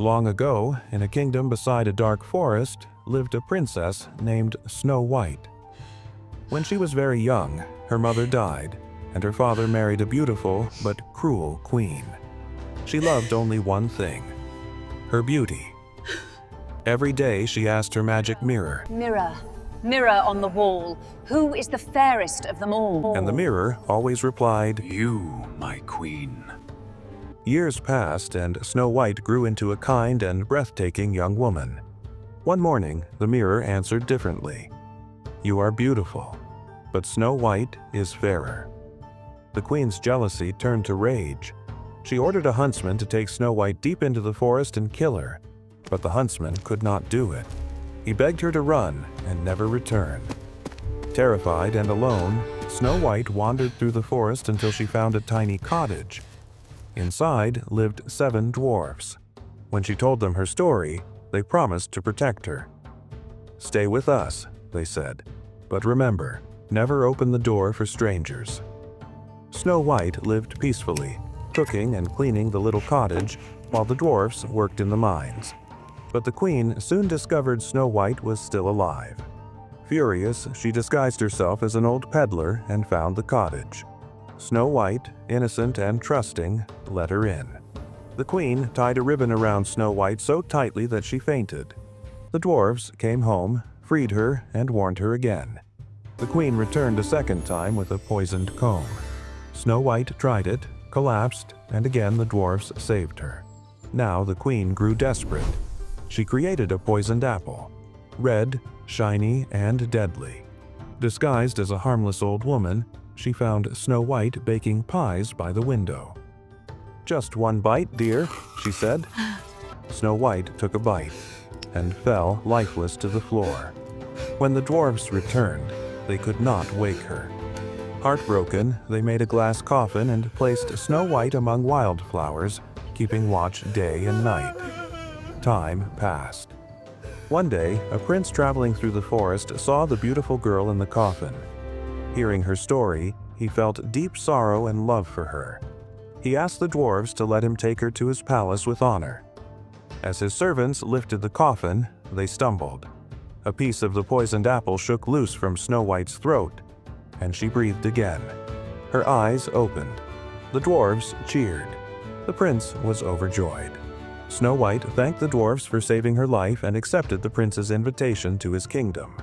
Long ago, in a kingdom beside a dark forest, lived a princess named Snow White. When she was very young, her mother died, and her father married a beautiful but cruel queen. She loved only one thing: her beauty. Every day she asked her magic mirror, Mirror, mirror on the wall, who is the fairest of them all? and the mirror always replied, You, my queen. Years passed, and Snow White grew into a kind and breathtaking young woman. One morning, the mirror answered differently. You are beautiful, but Snow White is fairer. The queen's jealousy turned to rage. She ordered a huntsman to take Snow White deep into the forest and kill her, but the huntsman could not do it. He begged her to run and never return. Terrified and alone, Snow White wandered through the forest until she found a tiny cottage. Inside lived 7 dwarfs. When she told them her story, they promised to protect her. Stay with us, they said, but remember, never open the door for strangers. Snow White lived peacefully, cooking and cleaning the little cottage while the dwarfs worked in the mines. But the queen soon discovered Snow White was still alive. Furious, she disguised herself as an old peddler and found the cottage. Snow White, innocent and trusting, let her in. The queen tied a ribbon around Snow White so tightly that she fainted. The dwarves came home, freed her, and warned her again. The queen returned a second time with a poisoned comb. Snow White tried it, collapsed, and again the dwarfs saved her. Now the queen grew desperate. She created a poisoned apple, red, shiny, and deadly. Disguised as a harmless old woman, she found Snow White baking pies by the window. Just one bite, dear, she said. Snow White took a bite and fell lifeless to the floor. When the dwarfs returned, they could not wake her. Heartbroken, they made a glass coffin and placed Snow White among wildflowers, keeping watch day and night. Time passed. One day, a prince traveling through the forest saw the beautiful girl in the coffin. Hearing her story, he felt deep sorrow and love for her. He asked the dwarves to let him take her to his palace with honor. As his servants lifted the coffin, they stumbled. A piece of the poisoned apple shook loose from Snow White's throat, and she breathed again. Her eyes opened. The dwarves cheered. The prince was overjoyed. Snow White thanked the dwarves for saving her life and accepted the prince's invitation to his kingdom.